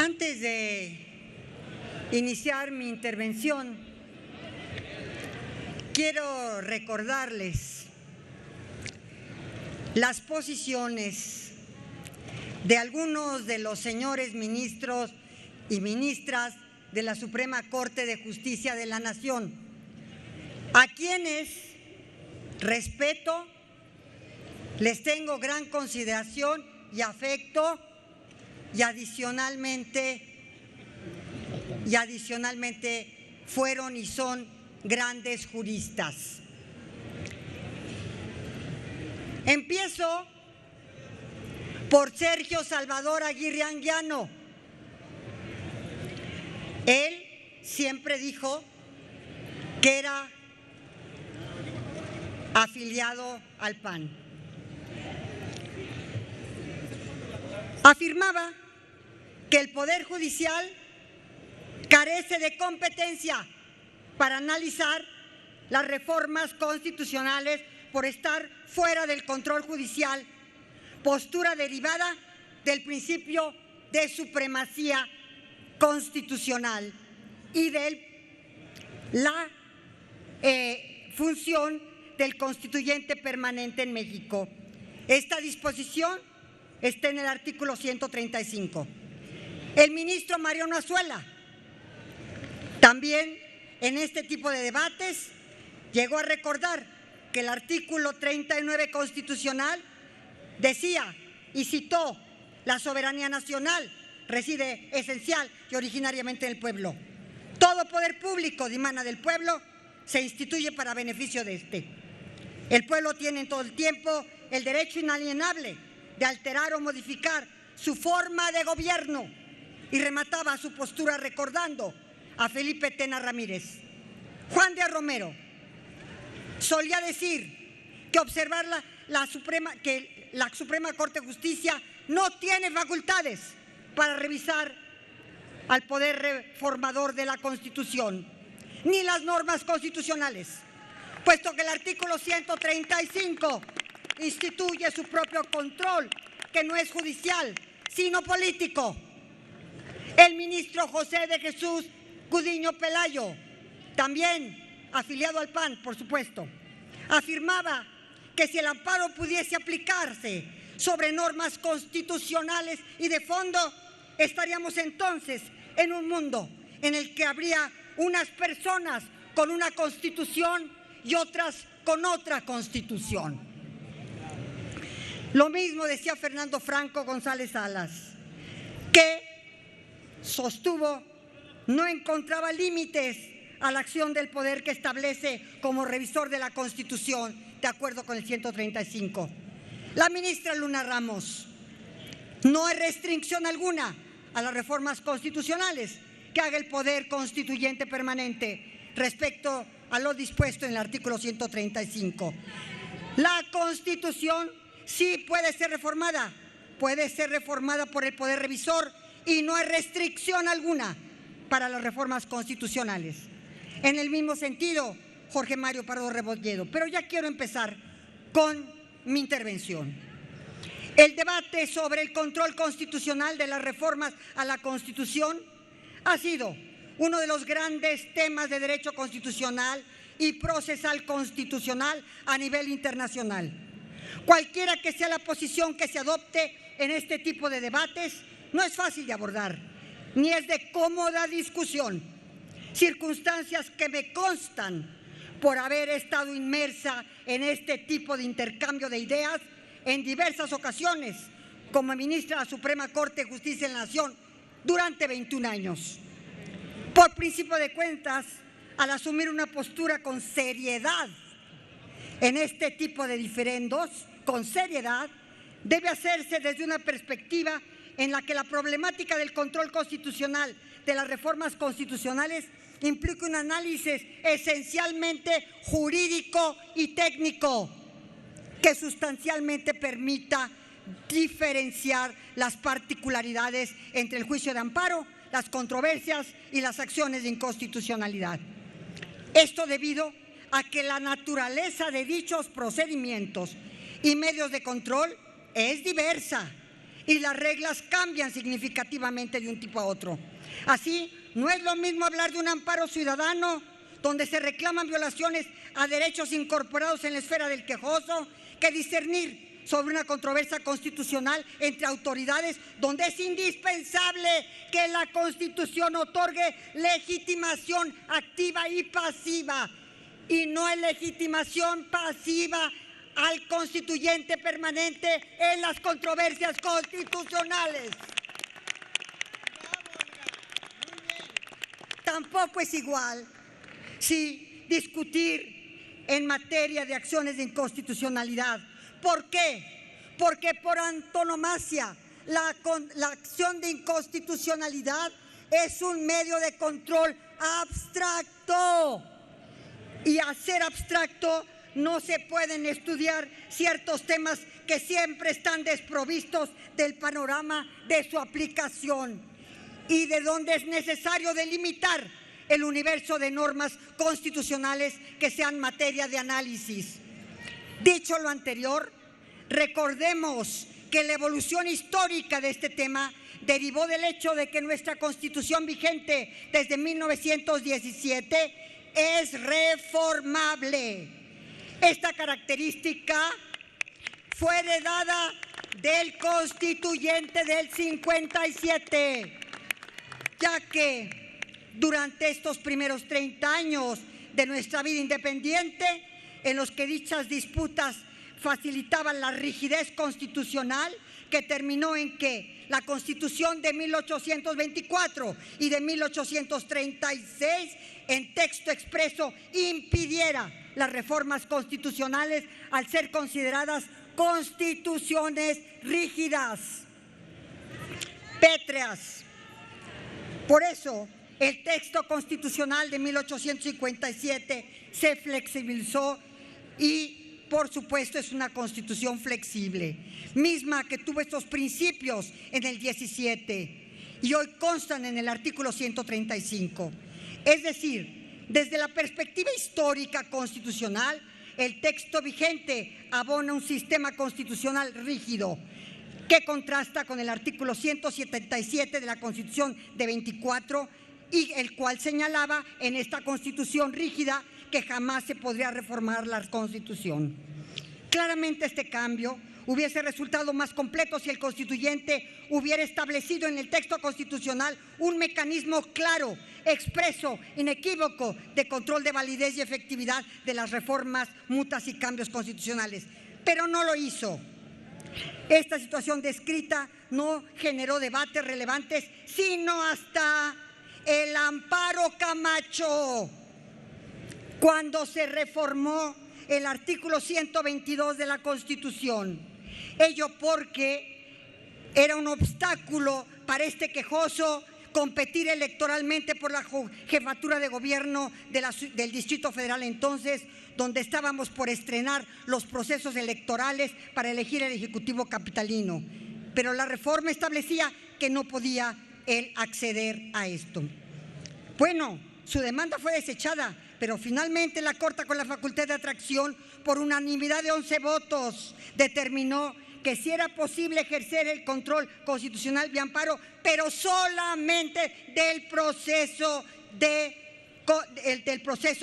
Antes de iniciar mi intervención, quiero recordarles las posiciones de algunos de los señores ministros y ministras de la Suprema Corte de Justicia de la Nación, a quienes respeto, les tengo gran consideración y afecto, y adicionalmente fueron y son grandes juristas. Empiezo por Sergio Salvador Aguirre Anguiano. Él siempre dijo que era afiliado al PAN. Afirmaba que el Poder Judicial carece de competencia para analizar las reformas constitucionales por estar fuera del control judicial, postura derivada del principio de supremacía constitucional y de la función del constituyente permanente en México. Esta disposición está en el artículo 135. El ministro Mariano Azuela también en este tipo de debates llegó a recordar que el artículo 39 constitucional decía y citó: la soberanía nacional reside esencial y originariamente en el pueblo. Todo poder público dimana del pueblo, se instituye para beneficio de este. El pueblo tiene en todo el tiempo el derecho inalienable de alterar o modificar su forma de gobierno, y remataba su postura recordando a Felipe Tena Ramírez. Juan de Romero solía decir que observar la Suprema Corte de Justicia no tiene facultades para revisar al poder reformador de la Constitución, ni las normas constitucionales, puesto que el artículo 135 instituye su propio control, que no es judicial, sino político. El ministro José de Jesús Gudiño Pelayo, también afiliado al PAN, por supuesto, afirmaba que si el amparo pudiese aplicarse sobre normas constitucionales y de fondo, estaríamos entonces en un mundo en el que habría unas personas con una constitución y otras con otra constitución. Lo mismo decía Fernando Franco González Salas, que sostuvo no encontraba límites a la acción del poder que establece como revisor de la Constitución, de acuerdo con el 135. La ministra Luna Ramos: no hay restricción alguna a las reformas constitucionales que haga el poder constituyente permanente respecto a lo dispuesto en el artículo 135. La Constitución sí puede ser reformada por el poder revisor, y no hay restricción alguna para las reformas constitucionales. En el mismo sentido, Jorge Mario Pardo Rebolledo. Pero ya quiero empezar con mi intervención. El debate sobre el control constitucional de las reformas a la Constitución ha sido uno de los grandes temas de derecho constitucional y procesal constitucional a nivel internacional. Cualquiera que sea la posición que se adopte en este tipo de debates, no es fácil de abordar, ni es de cómoda discusión. Circunstancias que me constan por haber estado inmersa en este tipo de intercambio de ideas en diversas ocasiones como ministra de la Suprema Corte de Justicia de la Nación durante 21 años. Por principio de cuentas, al asumir una postura con seriedad en este tipo de diferendos, con seriedad, debe hacerse desde una perspectiva en la que la problemática del control constitucional de las reformas constitucionales implica un análisis esencialmente jurídico y técnico que sustancialmente permita diferenciar las particularidades entre el juicio de amparo, las controversias y las acciones de inconstitucionalidad. Esto debido a que la naturaleza de dichos procedimientos y medios de control es diversa y las reglas cambian significativamente de un tipo a otro. Así, no es lo mismo hablar de un amparo ciudadano donde se reclaman violaciones a derechos incorporados en la esfera del quejoso que discernir sobre una controversia constitucional entre autoridades donde es indispensable que la Constitución otorgue legitimación activa y pasiva, y no es legitimación pasiva al constituyente permanente en las controversias constitucionales. Tampoco es igual si discutir en materia de acciones de inconstitucionalidad. ¿Por qué? Porque por antonomasia la acción de inconstitucionalidad es un medio de control abstracto, y al ser abstracto no se pueden estudiar ciertos temas que siempre están desprovistos del panorama de su aplicación y de donde es necesario delimitar el universo de normas constitucionales que sean materia de análisis. Dicho lo anterior, recordemos que la evolución histórica de este tema derivó del hecho de que nuestra Constitución vigente desde 1917 es reformable. Esta característica fue heredada del Constituyente del 57, ya que durante estos primeros 30 años de nuestra vida independiente, en los que dichas disputas facilitaban la rigidez constitucional, que terminó en que la Constitución de 1824 y de 1836 en texto expreso impidiera las reformas constitucionales al ser consideradas constituciones rígidas, pétreas. Por eso, el texto constitucional de 1857 se flexibilizó y, por supuesto, es una constitución flexible, misma que tuvo estos principios en el 17 y hoy constan en el artículo 135. Es decir, desde la perspectiva histórica constitucional, el texto vigente abona un sistema constitucional rígido que contrasta con el artículo 177 de la Constitución de 24, y el cual señalaba en esta Constitución rígida que jamás se podría reformar la Constitución. Claramente este cambio hubiese resultado más completo si el constituyente hubiera establecido en el texto constitucional un mecanismo claro, expreso, inequívoco de control de validez y efectividad de las reformas, mutas y cambios constitucionales, pero no lo hizo. Esta situación descrita no generó debates relevantes sino hasta el amparo Camacho, cuando se reformó el artículo 122 de la Constitución. Ello porque era un obstáculo para este quejoso competir electoralmente por la jefatura de gobierno del Distrito Federal entonces, donde estábamos por estrenar los procesos electorales para elegir el Ejecutivo capitalino. Pero la reforma establecía que no podía él acceder a esto. Bueno, su demanda fue desechada, pero finalmente la Corte, con la facultad de atracción, por unanimidad de 11 votos, determinó que sí era posible ejercer el control constitucional de amparo, pero solamente del proceso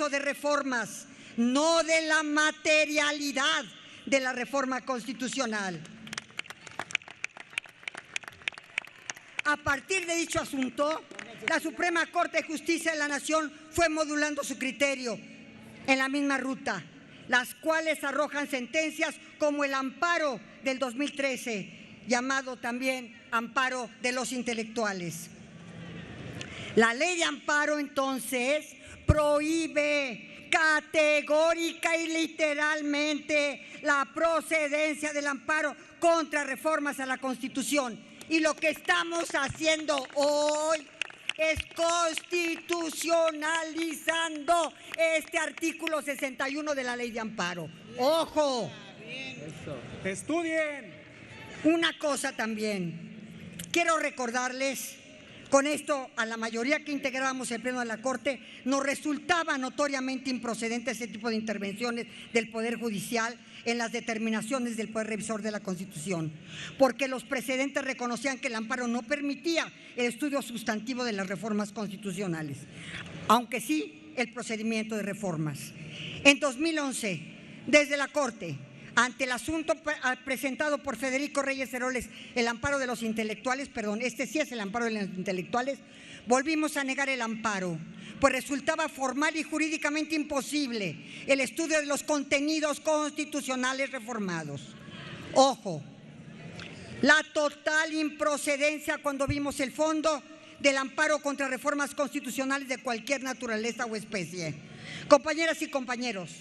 de reformas, no de la materialidad de la reforma constitucional. A partir de dicho asunto, la Suprema Corte de Justicia de la Nación fue modulando su criterio en la misma ruta, las cuales arrojan sentencias como el amparo del 2013, llamado también amparo de los intelectuales. La ley de amparo, entonces, prohíbe categórica y literalmente la procedencia del amparo contra reformas a la Constitución. Y lo que estamos haciendo hoy es constitucionalizando este artículo 61 de la ley de amparo. ¡Ojo! Estudien. Una cosa también, quiero recordarles Con esto, a la mayoría que integrábamos el Pleno de la Corte, nos resultaba notoriamente improcedente ese tipo de intervenciones del Poder Judicial en las determinaciones del Poder Revisor de la Constitución, porque los precedentes reconocían que el amparo no permitía el estudio sustantivo de las reformas constitucionales, aunque sí el procedimiento de reformas. En 2011, desde la Corte, ante el asunto presentado por Federico Reyes Heroles, el amparo de los intelectuales, este sí es el amparo de los intelectuales, volvimos a negar el amparo, pues resultaba formal y jurídicamente imposible el estudio de los contenidos constitucionales reformados. Ojo, la total improcedencia cuando vimos el fondo del amparo contra reformas constitucionales de cualquier naturaleza o especie. Compañeras y compañeros,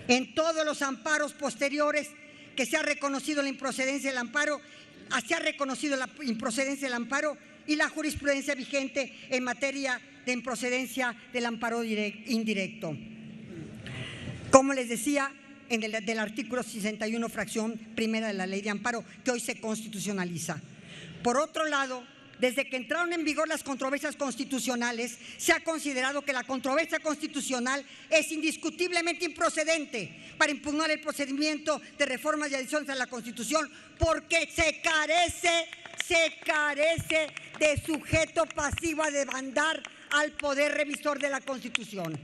en todos los amparos posteriores que se ha reconocido la improcedencia del amparo, y la jurisprudencia vigente en materia de improcedencia del amparo indirecto. Como les decía, del artículo 61, fracción primera de la Ley de Amparo, que hoy se constitucionaliza. Por otro lado, desde que entraron en vigor las controversias constitucionales, se ha considerado que la controversia constitucional es indiscutiblemente improcedente para impugnar el procedimiento de reformas y adiciones a la Constitución, porque se carece de sujeto pasivo a demandar al Poder Revisor de la Constitución.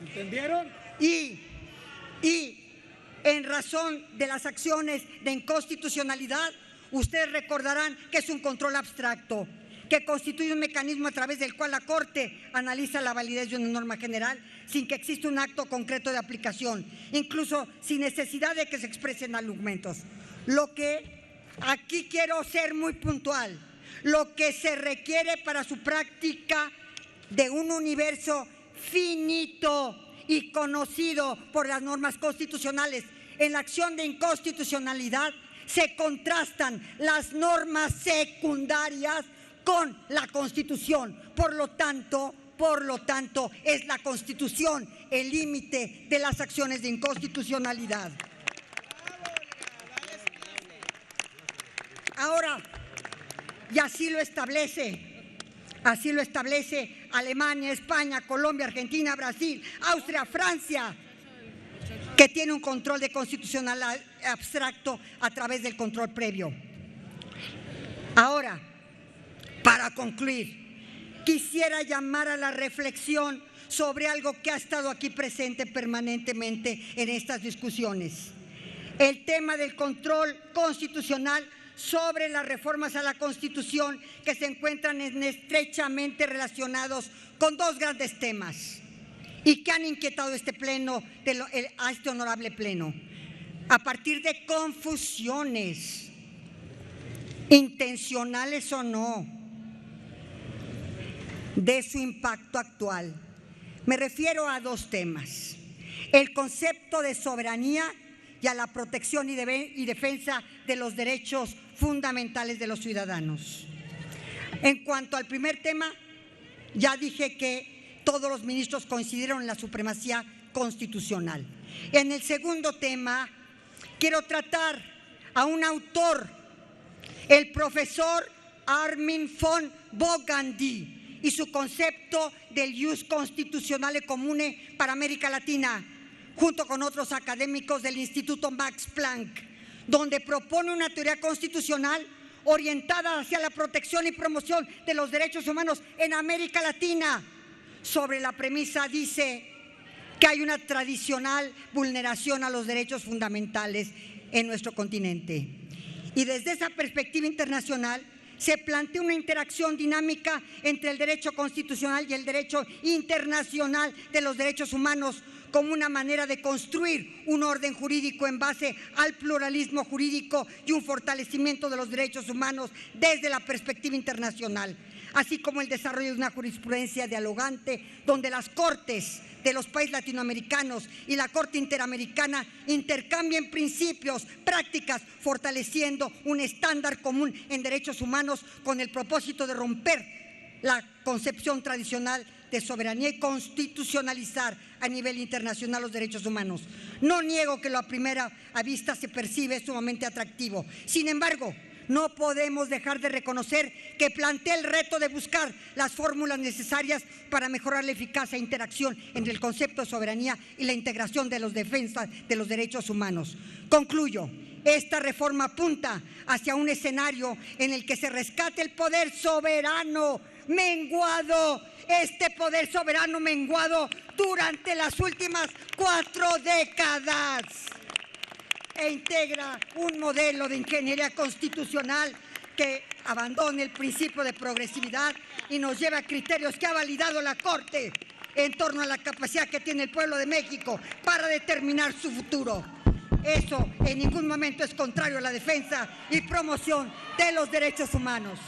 ¿Entendieron? Y en razón de las acciones de inconstitucionalidad, ustedes recordarán que es un control abstracto, que constituye un mecanismo a través del cual la Corte analiza la validez de una norma general sin que exista un acto concreto de aplicación, incluso sin necesidad de que se expresen argumentos. Lo que aquí quiero ser muy puntual, lo que se requiere para su práctica de un universo finito y conocido por las normas constitucionales, en la acción de inconstitucionalidad se contrastan las normas secundarias con la Constitución. Por lo tanto, es la Constitución el límite de las acciones de inconstitucionalidad. Ahora, y así lo establece Alemania, España, Colombia, Argentina, Brasil, Austria, Francia, que tiene un control de constitucionalidad abstracto a través del control previo. Ahora, para concluir, quisiera llamar a la reflexión sobre algo que ha estado aquí presente permanentemente en estas discusiones. El tema del control constitucional sobre las reformas a la Constitución, que se encuentran estrechamente relacionados con dos grandes temas y que han inquietado este pleno, a este honorable pleno, a partir de confusiones, intencionales o no, de su impacto actual. Me refiero a dos temas: el concepto de soberanía y a la protección y defensa de los derechos fundamentales de los ciudadanos. En cuanto al primer tema, ya dije que todos los ministros coincidieron en la supremacía constitucional. En el segundo tema, quiero tratar a un autor, el profesor Armin von Bogandy, y su concepto del ius constitutionale comune para América Latina, junto con otros académicos del Instituto Max Planck, donde propone una teoría constitucional orientada hacia la protección y promoción de los derechos humanos en América Latina. Sobre la premisa dice que hay una tradicional vulneración a los derechos fundamentales en nuestro continente. Y desde esa perspectiva internacional se plantea una interacción dinámica entre el derecho constitucional y el derecho internacional de los derechos humanos, como una manera de construir un orden jurídico en base al pluralismo jurídico y un fortalecimiento de los derechos humanos desde la perspectiva internacional, así como el desarrollo de una jurisprudencia dialogante donde las cortes de los países latinoamericanos y la Corte Interamericana intercambien principios, prácticas, fortaleciendo un estándar común en derechos humanos con el propósito de romper la concepción tradicional de soberanía y constitucionalizar a nivel internacional los derechos humanos. No niego que lo a primera vista se percibe sumamente atractivo. Sin embargo, no podemos dejar de reconocer que plantea el reto de buscar las fórmulas necesarias para mejorar la eficacia e interacción entre el concepto de soberanía y la integración de los defensas de los derechos humanos. Concluyo. Esta reforma apunta hacia un escenario en el que se rescate el poder soberano menguado, este poder soberano menguado durante las últimas 4 décadas, e integra un modelo de ingeniería constitucional que abandone el principio de progresividad y nos lleva a criterios que ha validado la Corte en torno a la capacidad que tiene el pueblo de México para determinar su futuro. Eso en ningún momento es contrario a la defensa y promoción de los derechos humanos.